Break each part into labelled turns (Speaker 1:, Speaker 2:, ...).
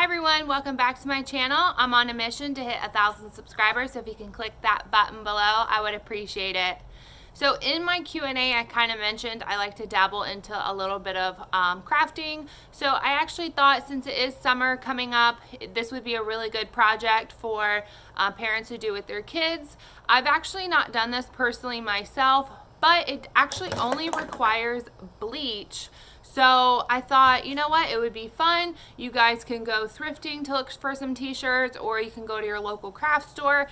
Speaker 1: everyone, welcome back to my channel. I'm on a mission to hit 1,000 subscribers, so if you can click that button below, I would appreciate it. So in my Q&A, I kind of mentioned I like to dabble into a little bit of crafting. So I actually thought, since it is summer coming up, this would be a really good project for parents to do with their kids. I've actually not done this personally myself, but it actually only requires bleach. So I thought, you know what, it would be fun. You guys can go thrifting to look for some t-shirts, or you can go to your local craft store.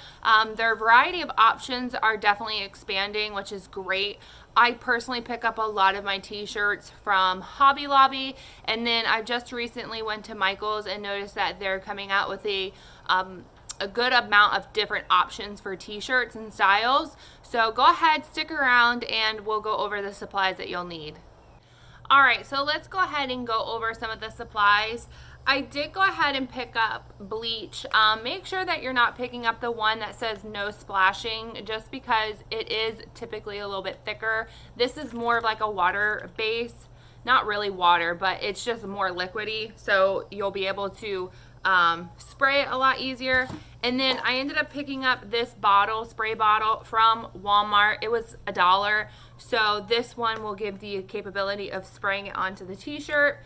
Speaker 1: Their variety of options are definitely expanding, which is great. I personally pick up a lot of my t-shirts from Hobby Lobby, and then I just recently went to Michael's and noticed that they're coming out with a good amount of different options for t-shirts and styles. So go ahead, stick around, and we'll go over the supplies that you'll need. Alright, so let's go ahead and go over some of the supplies. I did go ahead and pick up bleach. Make sure that you're not picking up the one that says no splashing, just because it is typically a little bit thicker. This is more of like a water base. Not really water, but it's just more liquidy, so you'll be able to spray it a lot easier. And then I ended up picking up this spray bottle from Walmart. It was $1. So this one will give the capability of spraying it onto the t-shirt.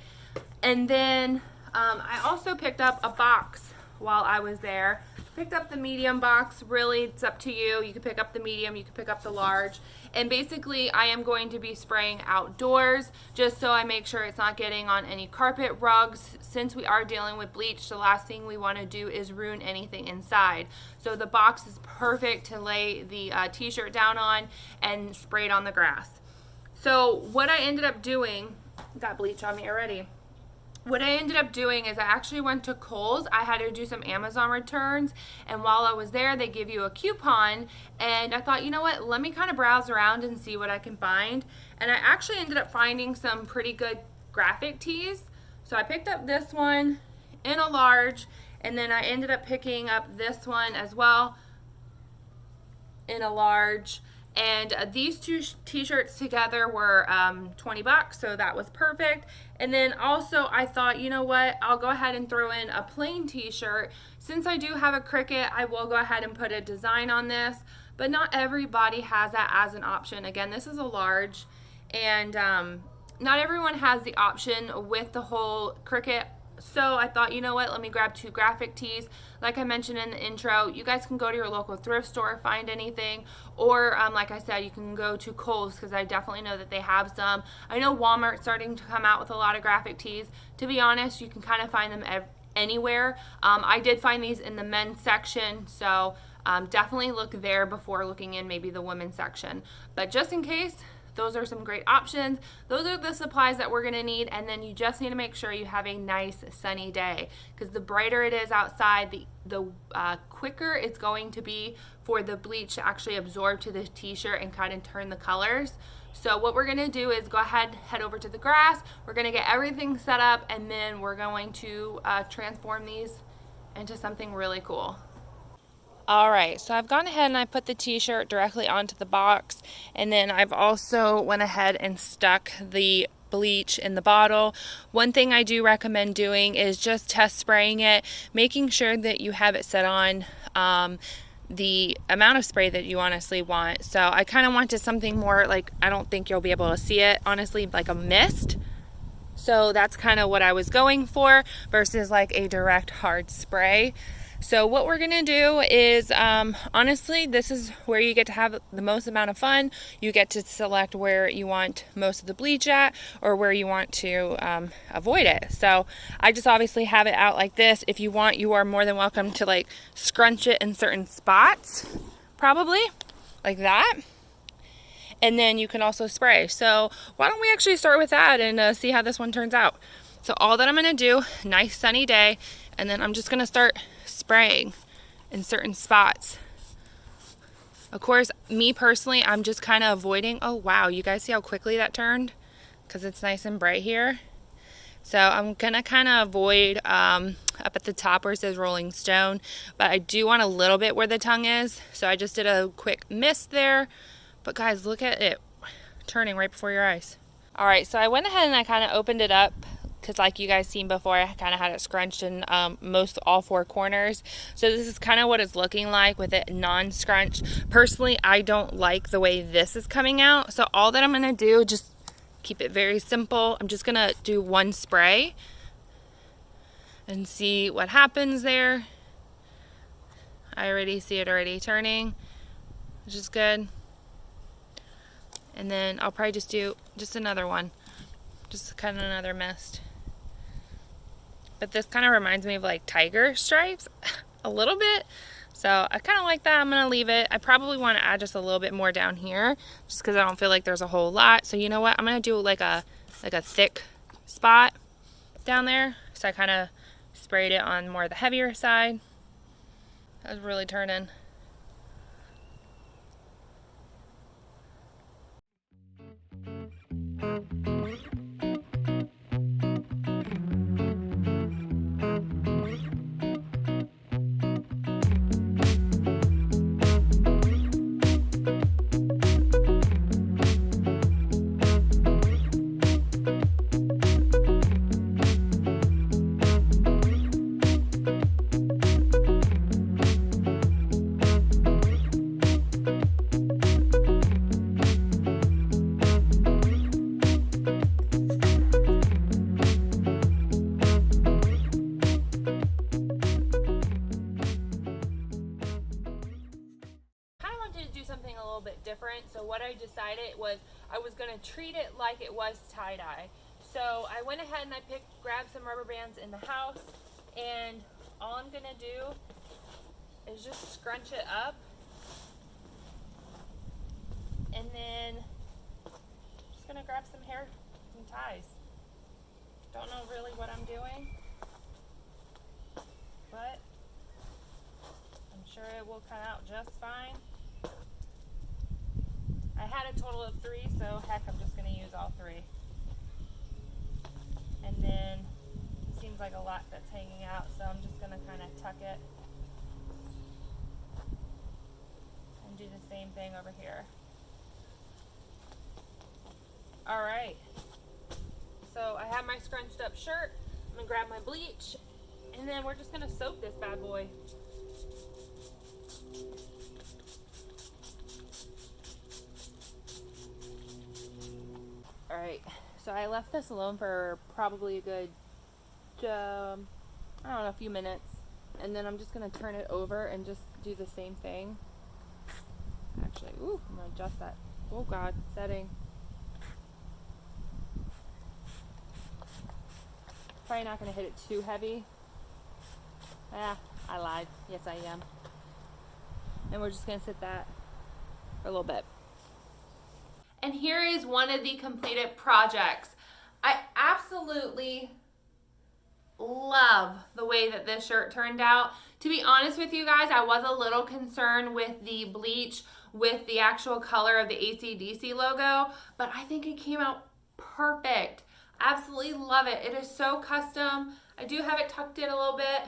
Speaker 1: And then I also picked up a box while I was there. Picked up the medium box. Really, it's up to you. You can pick up the medium, you can pick up the large. And basically, I am going to be spraying outdoors, just so I make sure it's not getting on any carpet, rugs. Since we are dealing with bleach, the last thing we want to do is ruin anything inside. So the box is perfect to lay the t-shirt down on and spray it on the grass. So what I ended up doing, got bleach on me already. What I ended up doing is I actually went to Kohl's. I had to do some Amazon returns, and while I was there, they give you a coupon, and I thought, you know what, let me kind of browse around and see what I can find. And I actually ended up finding some pretty good graphic tees. So I picked up this one in a large, and then I ended up picking up this one as well in a large. And these two t-shirts together were 20 bucks, so that was perfect. And then also I thought, you know what, I'll go ahead and throw in a plain t-shirt. Since I do have a Cricut, I will go ahead and put a design on this, but not everybody has that as an option. Again, this is a large, and not everyone has the option with the whole Cricut. So I thought, you know what, let me grab two graphic tees. Like I mentioned in the intro, you guys can go to your local thrift store, find anything, or like I said, you can go to Kohl's, because I definitely know that they have some. I know Walmart's starting to come out with a lot of graphic tees. To be honest, you can kind of find them anywhere. I did find these in the men's section, so definitely look there before looking in maybe the women's section. But just in case, those are some great options. Those are the supplies that we're gonna need, and then you just need to make sure you have a nice sunny day, because the brighter it is outside, the quicker it's going to be for the bleach to actually absorb to the t-shirt and kind of turn the colors. So what we're gonna do is go ahead, head over to the grass. We're gonna get everything set up, and then we're going to transform these into something really cool. Alright, so I've gone ahead and I put the t-shirt directly onto the box, and then I've also went ahead and stuck the bleach in the bottle. One thing I do recommend doing is just test spraying it, making sure that you have it set on the amount of spray that you honestly want. So I kind of wanted something more like, I don't think you'll be able to see it, honestly, like a mist. So that's kind of what I was going for, versus like a direct hard spray. So what we're gonna do is, honestly, this is where you get to have the most amount of fun. You get to select where you want most of the bleach at, or where you want to avoid it. So I just obviously have it out like this. If you want, you are more than welcome to like scrunch it in certain spots, probably like that. And then you can also spray. So why don't we actually start with that and see how this one turns out. So all that I'm gonna do, nice sunny day, and then I'm just gonna start spraying in certain spots. Of course, me personally, I'm just kind of avoiding, oh wow, you guys see how quickly that turned? Because it's nice and bright here. So I'm gonna kind of avoid up at the top where it says Rolling Stone, but I do want a little bit where the tongue is. So I just did a quick mist there, but guys, look at it turning right before your eyes. All right, so I went ahead and I kind of opened it up because like you guys seen before, I kind of had it scrunched in most all four corners. So this is kind of what it's looking like with it non-scrunched. Personally, I don't like the way this is coming out. So all that I'm going to do, just keep it very simple. I'm just going to do one spray and see what happens there. I already see it already turning, which is good. And then I'll probably just do just another one, just kind of another mist. But this kind of reminds me of like tiger stripes a little bit. So I kind of like that. I'm going to leave it. I probably want to add just a little bit more down here just because I don't feel like there's a whole lot. So you know what? I'm going to do like a thick spot down there. So I kind of sprayed it on more the heavier side. That was really turning. Something a little bit different. So what I decided was I was going to treat it like it was tie-dye. So I went ahead and I grabbed some rubber bands in the house, and all I'm going to do is just scrunch it up, and then just going to grab some hair and ties. Don't know really what I'm doing, but I'm sure it will come out just fine. I had a total of 3, so heck, I'm just going to use all 3. And then it seems like a lot that's hanging out, so I'm just going to kind of tuck it and do the same thing over here. Alright, so I have my scrunched up shirt. I'm going to grab my bleach, and then we're just going to soak this bad boy. Alright, so I left this alone for probably a good, I don't know, a few minutes. And then I'm just going to turn it over and just do the same thing. Actually, ooh, I'm going to adjust that. Oh God, setting. Probably not going to hit it too heavy. I lied. Yes, I am. And we're just going to sit that for a little bit. And here is one of the completed projects. I absolutely love the way that this shirt turned out. To be honest with you guys, I was a little concerned with the bleach with the actual color of the AC/DC logo, but I think it came out perfect. Absolutely love it. It is so custom. I do have it tucked in a little bit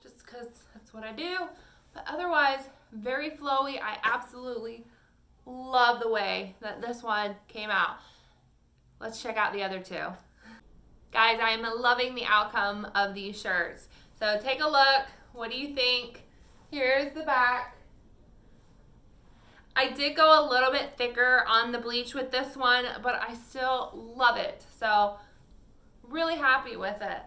Speaker 1: just because that's what I do, but otherwise very flowy. I absolutely love the way that this one came out. Let's check out the other 2. Guys, I am loving the outcome of these shirts. So take a look. What do you think? Here's the back. I did go a little bit thicker on the bleach with this one, but I still love it. So really happy with it.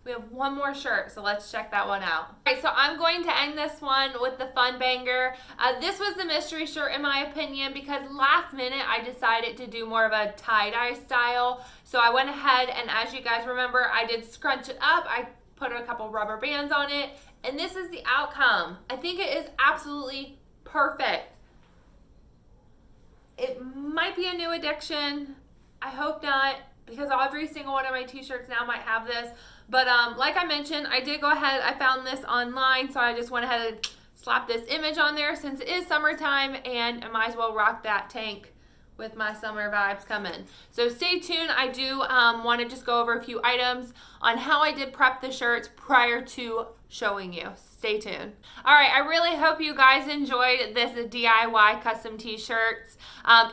Speaker 1: We have one more shirt, so let's check that one out. All right, so I'm going to end this one with the fun banger. This was the mystery shirt in my opinion because last minute I decided to do more of a tie-dye style. So I went ahead and as you guys remember, I did scrunch it up. I put a couple rubber bands on it, and this is the outcome. I think it is absolutely perfect. It might be a new addiction. I hope not, because every single one of my t-shirts now might have this. But like I mentioned, I did go ahead, I found this online, so I just went ahead and slapped this image on there since it is summertime, and I might as well rock that tank with my summer vibes coming. So stay tuned. I do want to just go over a few items on how I did prep the shirts prior to showing you. Stay tuned. All right, I really hope you guys enjoyed this DIY custom t-shirts.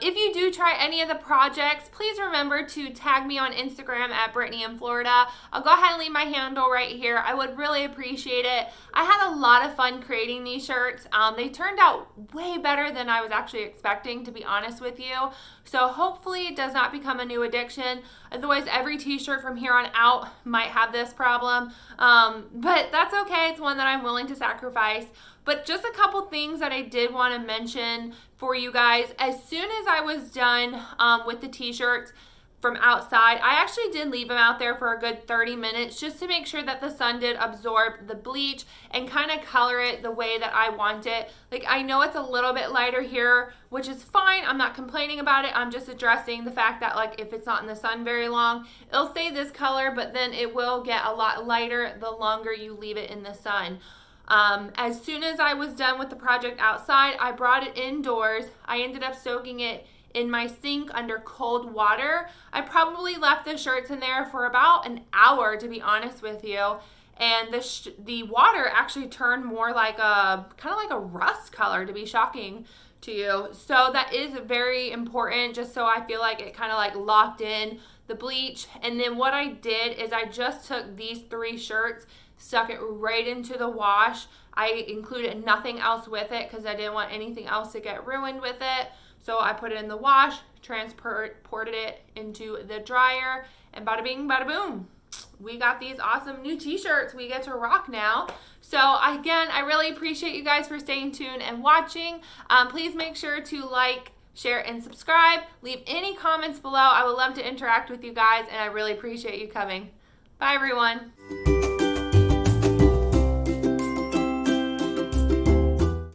Speaker 1: If you do try any of the projects, please remember to tag me on Instagram at Brittany in Florida. I'll go ahead and leave my handle right here. I would really appreciate it. I had a lot of fun creating these shirts. They turned out way better than I was actually expecting, to be honest with you. So hopefully it does not become a new addiction. Otherwise, every t-shirt from here on out might have this problem. But that's okay. It's one that I'm willing to sacrifice. But just a couple things that I did want to mention for you guys. As soon as I was done with the t-shirts from outside, I actually did leave them out there for a good 30 minutes just to make sure that the sun did absorb the bleach and kind of color it the way that I want it. Like, I know it's a little bit lighter here, which is fine. I'm not complaining about it. I'm just addressing the fact that, like, if it's not in the sun very long, it'll stay this color, but then it will get a lot lighter the longer you leave it in the sun. As soon as I was done with the project outside, I brought it indoors. I ended up soaking it in my sink under cold water. I probably left the shirts in there for about an hour, to be honest with you. And the water actually turned more like kind of like a rust color, to be shocking to you. So that is very important, just so I feel like it kind of like locked in the bleach. And then what I did is I just took these 3 shirts, stuck it right into the wash. I included nothing else with it because I didn't want anything else to get ruined with it. So I put it in the wash, transported it into the dryer, and bada bing, bada boom. We got these awesome new t-shirts we get to rock now. So again, I really appreciate you guys for staying tuned and watching. Please make sure to like, share, and subscribe. Leave any comments below. I would love to interact with you guys, and I really appreciate you coming. Bye, everyone.